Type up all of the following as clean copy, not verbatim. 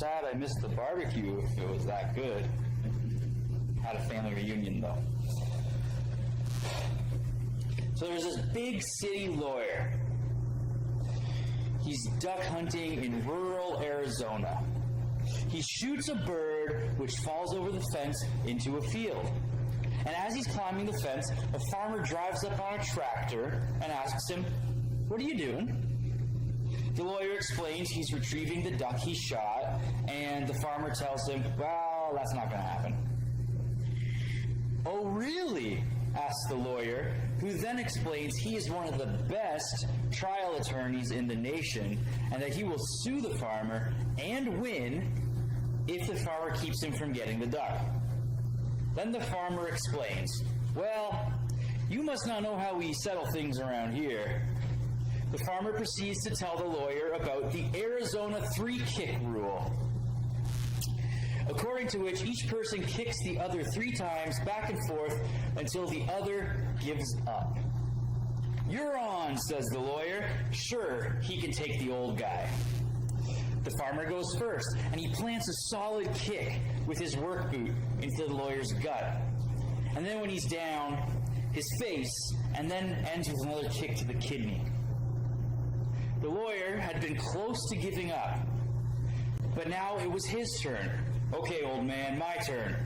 sad I missed the barbecue if it was that good. Had a family reunion, though. So there's this big city lawyer. He's duck hunting in rural Arizona. He shoots a bird which falls over the fence into a field. And as he's climbing the fence, a farmer drives up on a tractor and asks him, "What are you doing?" The lawyer explains he's retrieving the duck he shot, and the farmer tells him, "Well, that's not going to happen." "Oh, really?" asks the lawyer, who then explains he is one of the best trial attorneys in the nation, and that he will sue the farmer and win if the farmer keeps him from getting the duck. Then the farmer explains, "Well, you must not know how we settle things around here." The farmer proceeds to tell the lawyer about the Arizona 3-kick rule, according to which each person kicks the other 3 times back and forth until the other gives up. "You're on," says the lawyer. Sure, he can take the old guy. The farmer goes first, and he plants a solid kick with his work boot into the lawyer's gut. And then when he's down, his face, and then ends with another kick to the kidney. The lawyer had been close to giving up, but now it was his turn. "Okay, old man, my turn."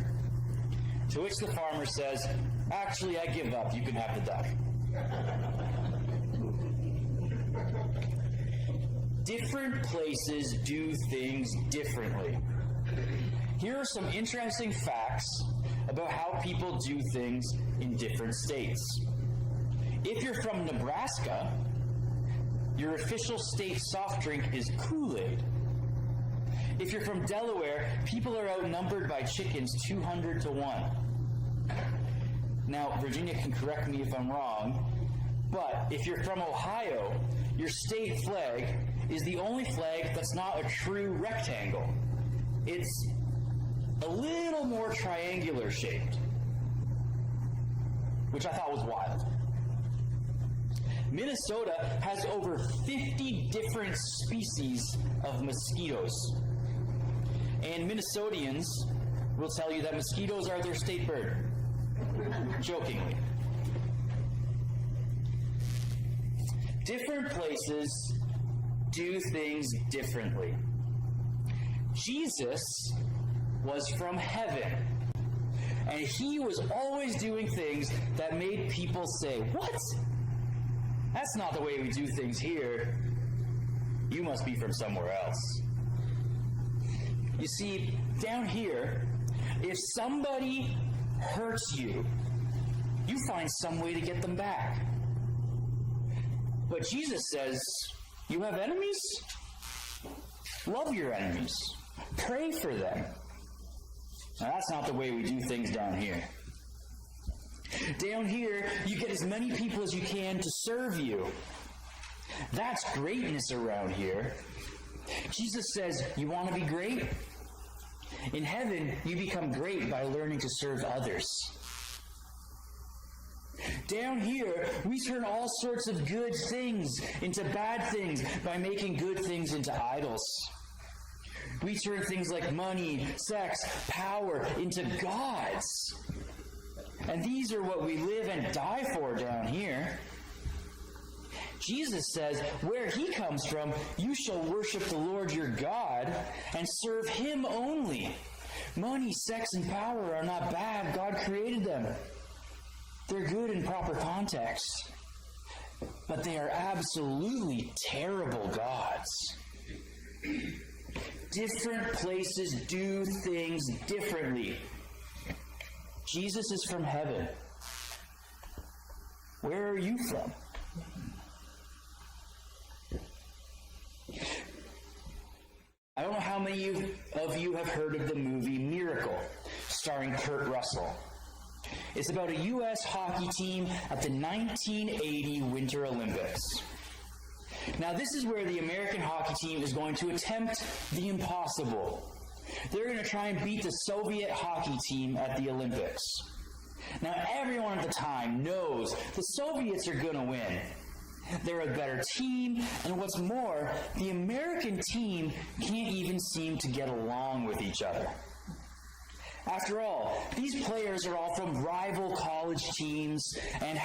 To which the farmer says, "Actually, I give up. You can have the duck." Different places do things differently. Here are some interesting facts about how people do things in different states. If you're from Nebraska, your official state soft drink is Kool-Aid. If you're from Delaware, people are outnumbered by chickens 200 to 1. Now, Virginia can correct me if I'm wrong, but if you're from Ohio, your state flag is the only flag that's not a true rectangle. It's a little more triangular shaped, which I thought was wild. Minnesota has over 50 different species of mosquitoes. And Minnesotans will tell you that mosquitoes are their state bird. Jokingly. Different places do things differently. Jesus was from heaven, and he was always doing things that made people say, "What? That's not the way we do things here. You must be from somewhere else." You see, down here, if somebody hurts you, you find some way to get them back. But Jesus says, you have enemies? Love your enemies. Pray for them. Now, that's not the way we do things down here. Down here, you get as many people as you can to serve you. That's greatness around here. Jesus says, you want to be great? In heaven, you become great by learning to serve others. Down here, we turn all sorts of good things into bad things by making good things into idols. We turn things like money, sex, power into gods. And these are what we live and die for down here. Jesus says, where he comes from, you shall worship the Lord your God and serve him only. Money, sex, and power are not bad. God created them. They're good in proper context. But they are absolutely terrible gods. Different places do things differently. Jesus is from heaven. Where are you from? I don't know how many of you have heard of the movie Miracle, starring Kurt Russell. It's about a U.S. hockey team at the 1980 Winter Olympics. Now, this is where the American hockey team is going to attempt the impossible. They're going to try and beat the Soviet hockey team at the Olympics. Now, everyone at the time knows the Soviets are going to win. They're a better team, and what's more, the American team can't even seem to get along with each other. After all, these players are all from rival college teams and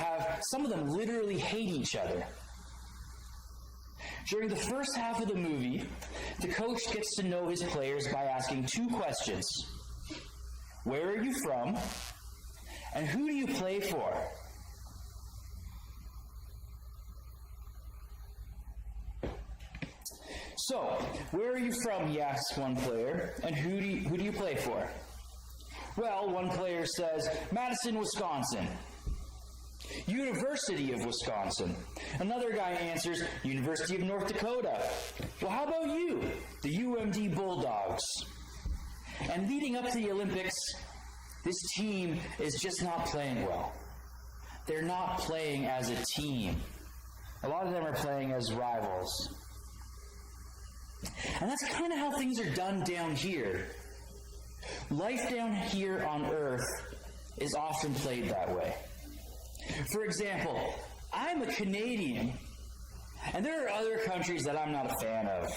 some of them literally hate each other. During the first half of the movie, the coach gets to know his players by asking two questions. Where are you from? And who do you play for? So, where are you from, he asks one player, and who do you play for? Well, one player says, Madison, Wisconsin. University of Wisconsin. Another guy answers, University of North Dakota. Well, how about you? The UMD Bulldogs. And leading up to the Olympics, this team is just not playing well. They're not playing as a team. A lot of them are playing as rivals. And that's kind of how things are done down here. Life down here on Earth is often played that way. For example, I'm a Canadian, and there are other countries that I'm not a fan of.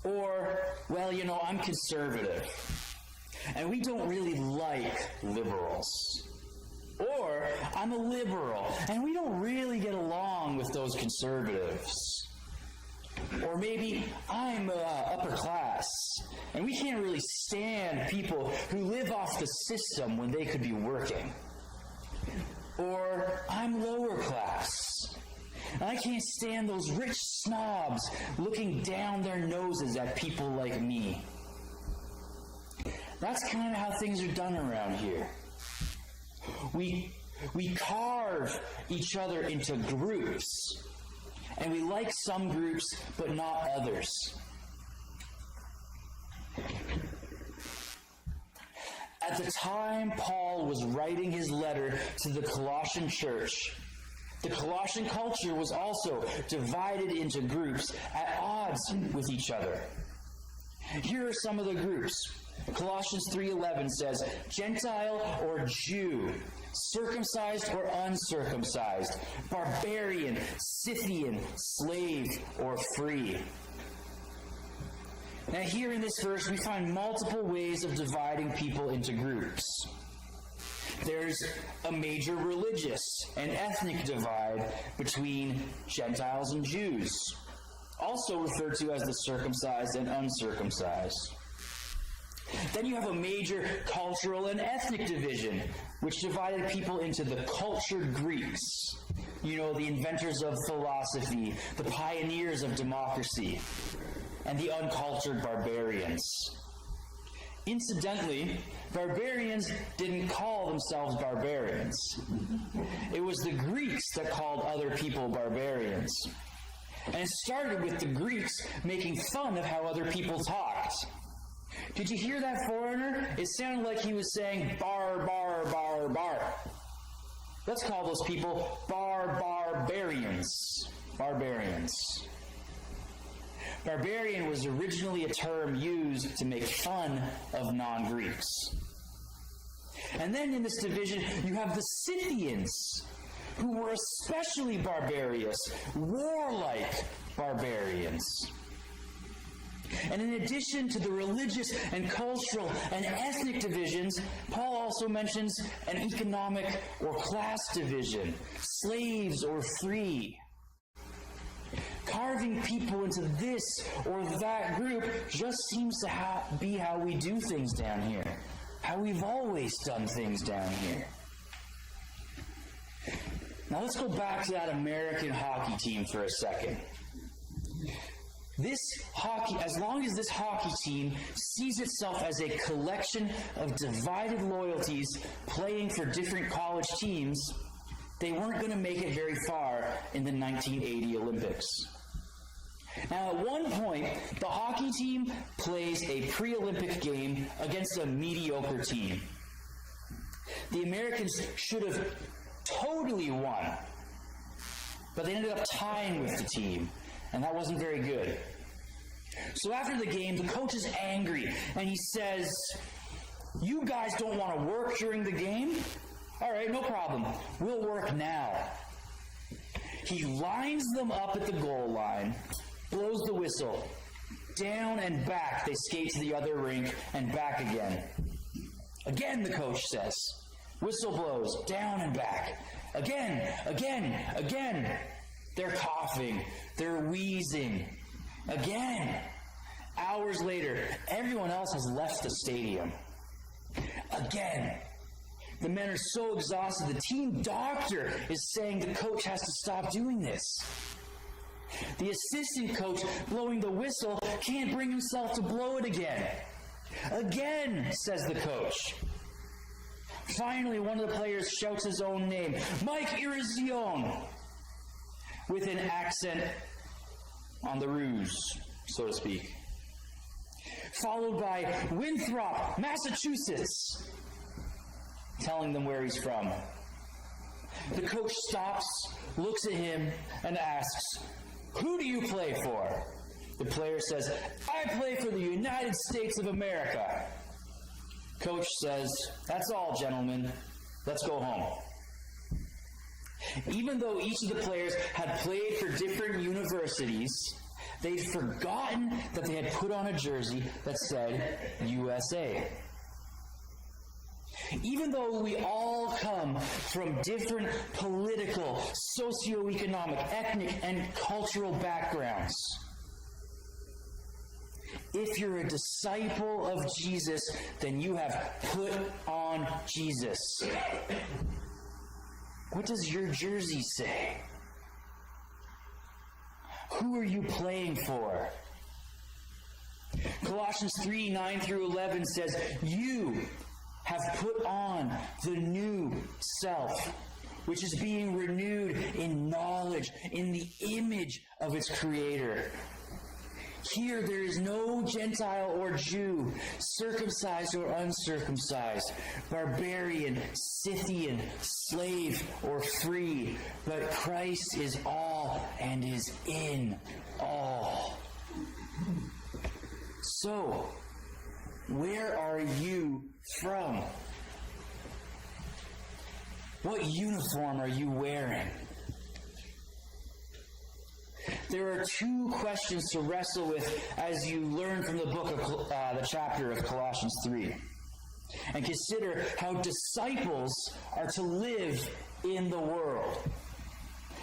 Or, well, I'm conservative, and we don't really like liberals. Or, I'm a liberal, and we don't really get along with those conservatives. Or maybe I'm upper class, and we can't really stand people who live off the system when they could be working. Or I'm lower class, and I can't stand those rich snobs looking down their noses at people like me. That's kind of how things are done around here. We carve each other into groups. And we like some groups, but not others. At the time Paul was writing his letter to the Colossian church, the Colossian culture was also divided into groups at odds with each other. Here are some of the groups. Colossians 3:11 says, Gentile or Jew, circumcised or uncircumcised, barbarian, Scythian, slave or free. Now here in this verse, we find multiple ways of dividing people into groups. There's a major religious and ethnic divide between Gentiles and Jews, also referred to as the circumcised and uncircumcised. Then you have a major cultural and ethnic division, which divided people into the cultured Greeks, the inventors of philosophy, the pioneers of democracy, and the uncultured barbarians. Incidentally, barbarians didn't call themselves barbarians. It was the Greeks that called other people barbarians. And it started with the Greeks making fun of how other people talked. Did you hear that, foreigner? It sounded like he was saying bar, bar, bar, bar. Let's call those people barbarians. Barbarians. Barbarian was originally a term used to make fun of non-Greeks. And then in this division, you have the Scythians, who were especially barbarous, warlike barbarians. And in addition to the religious and cultural and ethnic divisions, Paul also mentions an economic or class division, slaves or free. Carving people into this or that group just seems to be how we do things down here, how we've always done things down here. Now let's go back to that American hockey team for a second. As long as this hockey team sees itself as a collection of divided loyalties playing for different college teams, they weren't going to make it very far in the 1980 Olympics. Now, at one point, the hockey team plays a pre-Olympic game against a mediocre team. The Americans should have totally won, but they ended up tying with the team, and that wasn't very good. So after the game, the coach is angry, and he says, "You guys don't want to work during the game? All right, no problem. We'll work now." He lines them up at the goal line, blows the whistle. Down and back they skate to the other rink and back again. Again, the coach says. Whistle blows, down and back. Again, again, again. They're coughing. They're wheezing. Again. Hours later, everyone else has left the stadium. Again. The men are so exhausted, the team doctor is saying the coach has to stop doing this. The assistant coach blowing the whistle can't bring himself to blow it again. Again, says the coach. Finally, one of the players shouts his own name, Mike Irizion, with an accent on the ruse, so to speak. Followed by Winthrop, Massachusetts, telling them where he's from. The coach stops, looks at him, and asks, "Who do you play for?" The player says, "I play for the United States of America." Coach says, "That's all, gentlemen. Let's go home." Even though each of the players had played for different universities, they'd forgotten that they had put on a jersey that said USA. Even though we all come from different political, socioeconomic, ethnic, and cultural backgrounds, if you're a disciple of Jesus, then you have put on Jesus. What does your jersey say? Who are you playing for? Colossians 3:9-11 says, "You have put on the new self, which is being renewed in knowledge, in the image of its creator." Here there is no Gentile or Jew, circumcised or uncircumcised, barbarian, Scythian, slave or free, but Christ is all and is in all. So, where are you from? What uniform are you wearing? There are two questions to wrestle with as you learn from the book of the chapter of Colossians 3. And consider how disciples are to live in the world.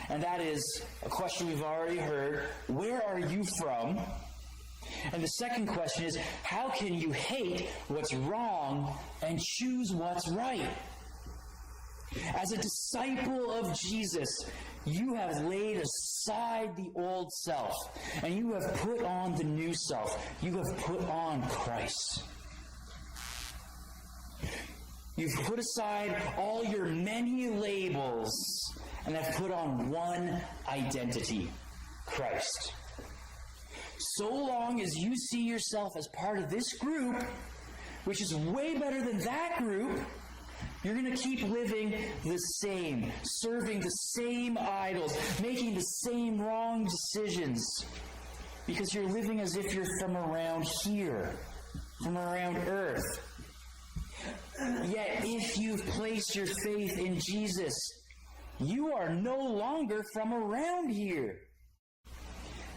And that is a question we've already heard. Where are you from? And the second question is, how can you hate what's wrong and choose what's right? As a disciple of Jesus, you have laid aside the old self, and you have put on the new self. You have put on Christ. You've put aside all your many labels and have put on one identity, Christ. So long as you see yourself as part of this group, which is way better than that group, you're going to keep living the same, serving the same idols, making the same wrong decisions, because you're living as if you're from around here, from around earth. Yet, if you've placed your faith in Jesus, you are no longer from around here.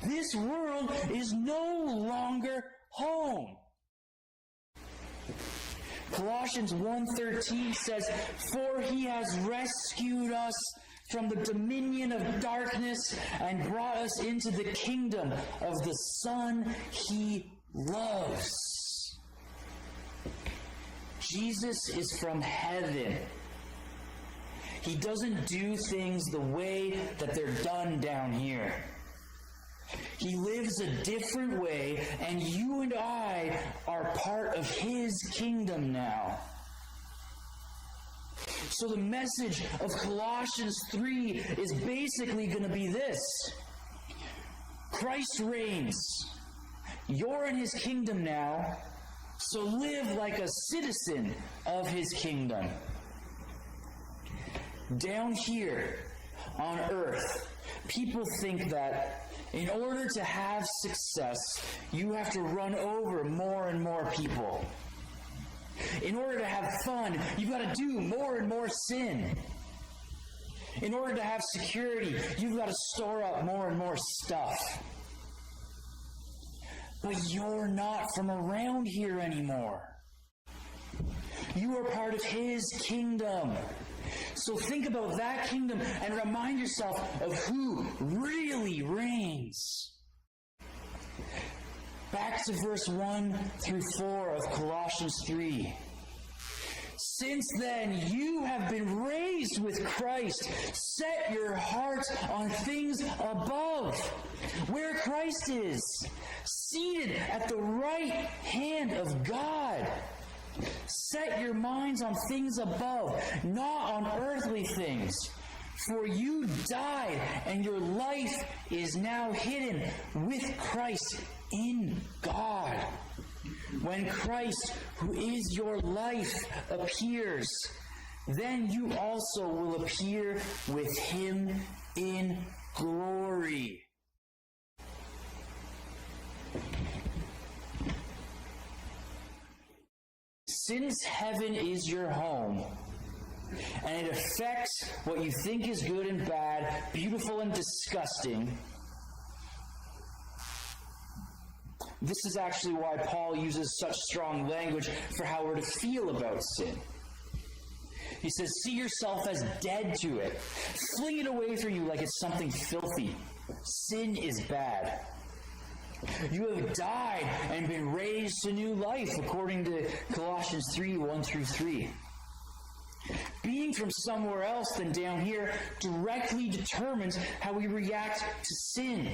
This world is no longer home. Colossians 1:13 says, "For he has rescued us from the dominion of darkness and brought us into the kingdom of the Son he loves." Jesus is from heaven. He doesn't do things the way that they're done down here. He lives a different way, and you and I are part of his kingdom now. So the message of Colossians 3 is basically going to be this: Christ reigns. You're in his kingdom now, so live like a citizen of his kingdom. Down here on earth, people think that in order to have success, you have to run over more and more people. In order to have fun, you've got to do more and more sin. In order to have security, you've got to store up more and more stuff. But you're not from around here anymore. You are part of His kingdom. So think about that kingdom and remind yourself of who really reigns. Back to verse 1 through 4 of Colossians 3. Since then, you have been raised with Christ. Set your hearts on things above, where Christ is, seated at the right hand of God. Set your minds on things above, not on earthly things. For you died, and your life is now hidden with Christ in God. When Christ, who is your life, appears, then you also will appear with Him in glory. Since heaven is your home, and it affects what you think is good and bad, beautiful and disgusting, this is actually why Paul uses such strong language for how we're to feel about sin. He says, see yourself as dead to it. Fling it away from you like it's something filthy. Sin is bad. You have died and been raised to new life, according to Colossians 3, 1 through 3. Being from somewhere else than down here directly determines how we react to sin.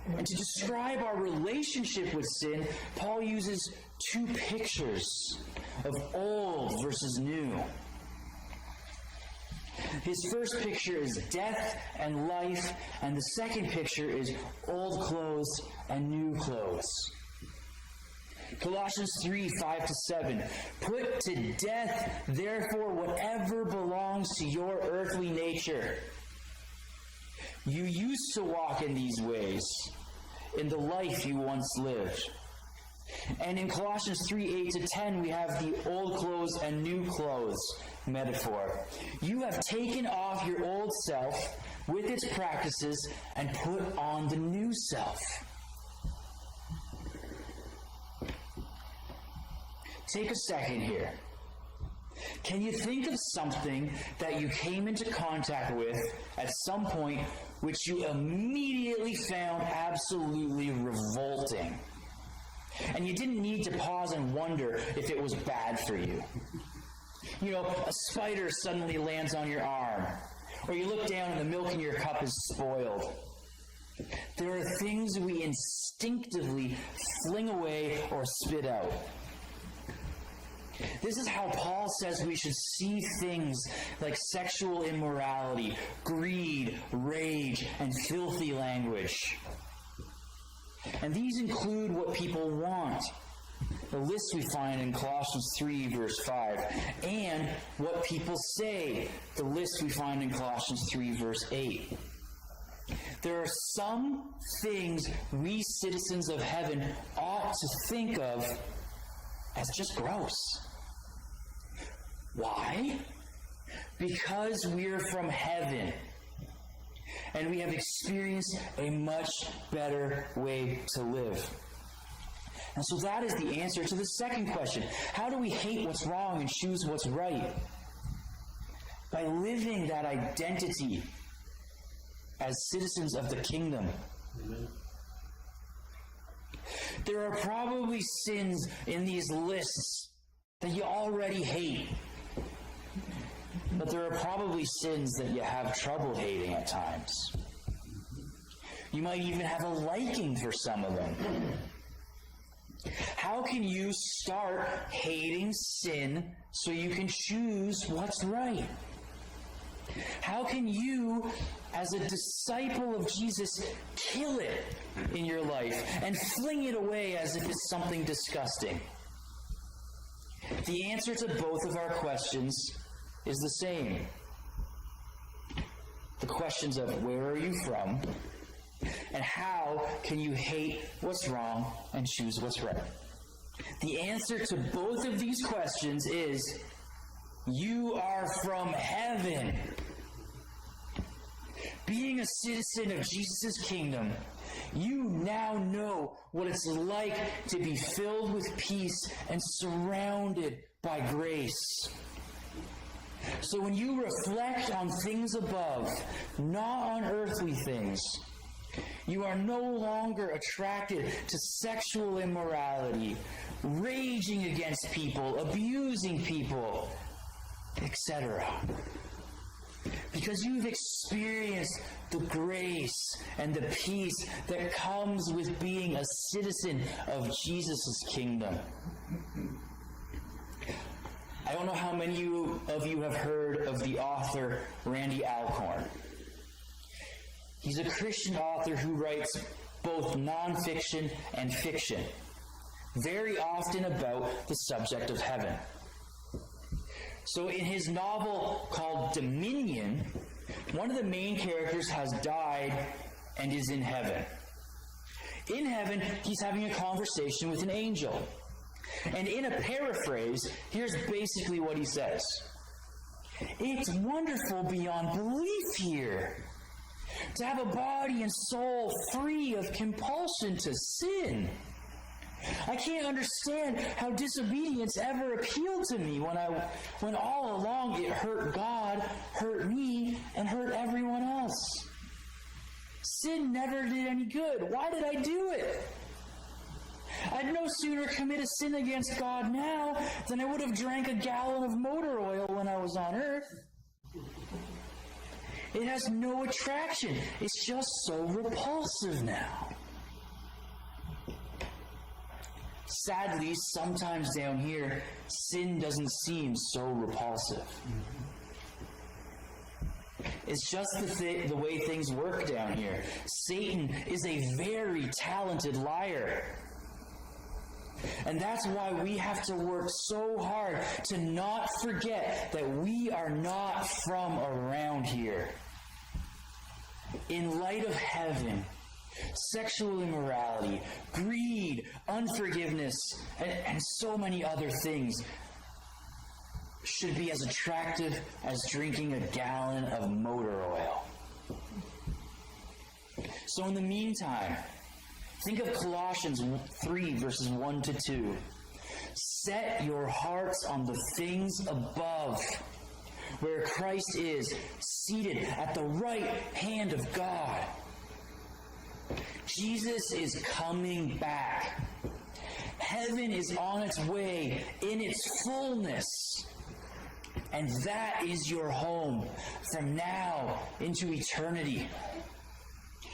And to describe our relationship with sin, Paul uses two pictures of old versus new. His first picture is death and life, and the second picture is old clothes and new clothes. Colossians 3, 5 to 7. Put to death, therefore, whatever belongs to your earthly nature. You used to walk in these ways, in the life you once lived. And in Colossians 3, 8 to 10, we have the old clothes and new clothes metaphor. You have taken off your old self with its practices and put on the new self. Take a second here. Can you think of something that you came into contact with at some point which you immediately found absolutely revolting? And you didn't need to pause and wonder if it was bad for you. You know, a spider suddenly lands on your arm, or you look down and the milk in your cup is spoiled. There are things we instinctively fling away or spit out. This is how Paul says we should see things like sexual immorality, greed, rage, and filthy language. And these include what people want, the list we find in Colossians 3, verse 5, and what people say, the list we find in Colossians 3, verse 8. There are some things we citizens of heaven ought to think of as just gross. Why? Because we're from heaven, and we have experienced a much better way to live. And so that is the answer to the second question. How do we hate what's wrong and choose what's right? By living that identity as citizens of the kingdom. Amen. There are probably sins in these lists that you already hate. But there are probably sins that you have trouble hating at times. You might even have a liking for some of them. How can you start hating sin so you can choose what's right? How can you, as a disciple of Jesus, kill it in your life and fling it away as if it's something disgusting? The answer to both of our questions is the same. The questions of where are you from, and how can you hate what's wrong and choose what's right? The answer to both of these questions is You are from heaven. Being a citizen of Jesus' kingdom, you now know what it's like to be filled with peace and surrounded by grace. So when you reflect on things above, not on earthly things, you are no longer attracted to sexual immorality, raging against people, abusing people, etc. Because you've experienced the grace and the peace that comes with being a citizen of Jesus' kingdom. I don't know how many of you have heard of the author Randy Alcorn. He's a Christian author who writes both nonfiction and fiction, very often about the subject of heaven. So in his novel called Dominion, one of the main characters has died and is in heaven. In heaven, he's having a conversation with an angel. And in a paraphrase, here's basically what he says. It's wonderful beyond belief here to have a body and soul free of compulsion to sin. I can't understand how disobedience ever appealed to me when all along it hurt God, hurt me, and hurt everyone else. Sin never did any good. Why did I do it? I'd no sooner commit a sin against God now than I would have drank a gallon of motor oil when I was on earth. It has no attraction. It's just so repulsive now. Sadly, sometimes down here, sin doesn't seem so repulsive. It's just the way things work down here. Satan is a very talented liar. And that's why we have to work so hard to not forget that we are not from around here. In light of heaven, sexual immorality, greed, unforgiveness, and so many other things should be as attractive as drinking a gallon of motor oil. So in the meantime, think of Colossians 3, verses 1 to 2. Set your hearts on the things above, where Christ is, seated at the right hand of God. Jesus is coming back. Heaven is on its way in its fullness. And that is your home from now into eternity.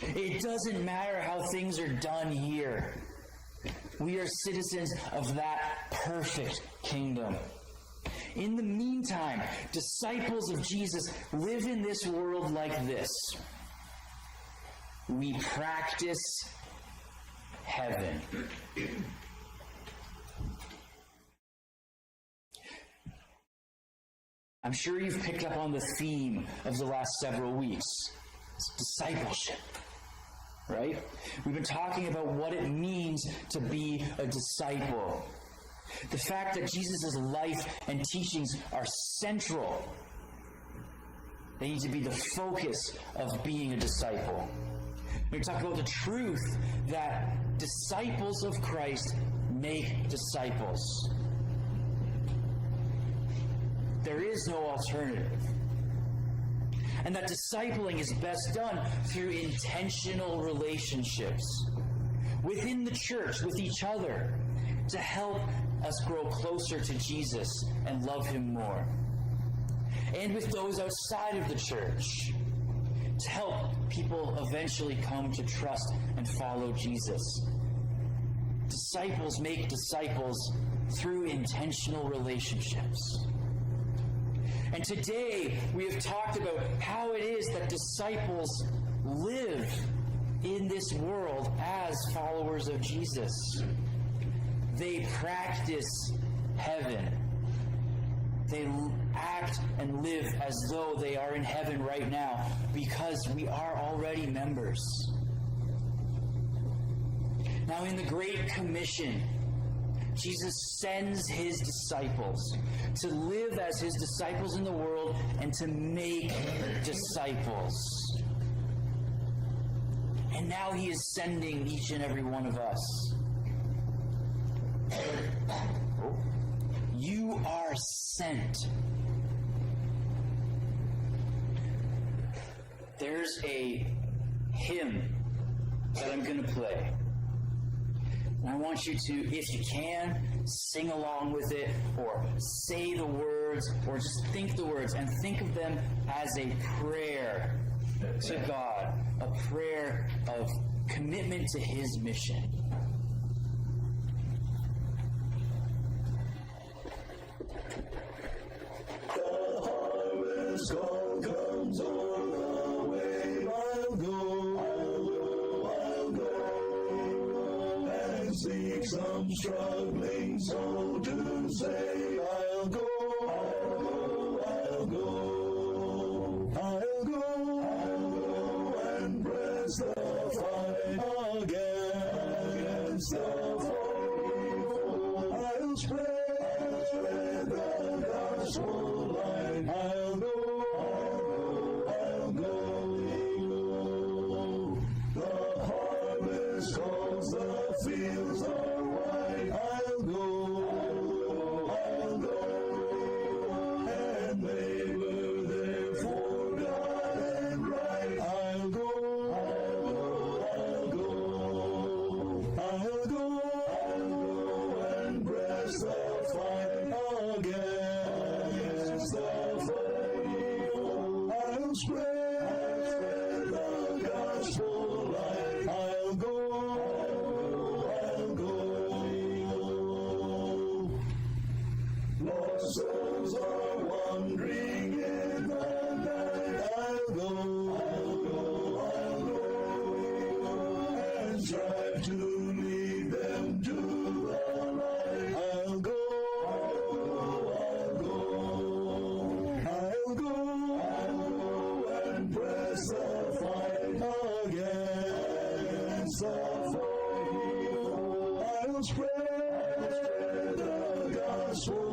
It doesn't matter how things are done here. We are citizens of that perfect kingdom. In the meantime, disciples of Jesus live in this world like this. We practice heaven. I'm sure you've picked up on the theme of the last several weeks. It's discipleship, right? We've been talking about what it means to be a disciple. The fact that Jesus' life and teachings are central. They need to be the focus of being a disciple. We talk about the truth that disciples of Christ make disciples. There is no alternative. And that discipling is best done through intentional relationships within the church, with each other, to help us grow closer to Jesus and love Him more. And with those outside of the church, to help people eventually come to trust and follow Jesus. Disciples make disciples through intentional relationships. And today we have talked about how it is that disciples live in this world as followers of Jesus. They practice heaven. They act and live as though they are in heaven right now because we are already members. Now, in the Great Commission, Jesus sends his disciples to live as his disciples in the world and to make disciples. And now he is sending each and every one of us. You are sent. There's a hymn that I'm going to play. And I want you to, if you can, sing along with it, or say the words, or just think the words, and think of them as a prayer to God, a prayer of commitment to his mission. The harvest call comes on the way. I'll go, and seek some struggling soul to say, I'll go, and press the fight against the foe. I'll spread the gospel light. I'll go. The harvest calls, the fields are wide. I'll go, and labor there for God and right. I'll go, and press the fight against the foe. I'll spread the gospel light. I'll go. Lost souls are wandering in the night. I'll go, and strive to lead them to the light. I'll go, and press the fight against the foe. I'll spread the gospel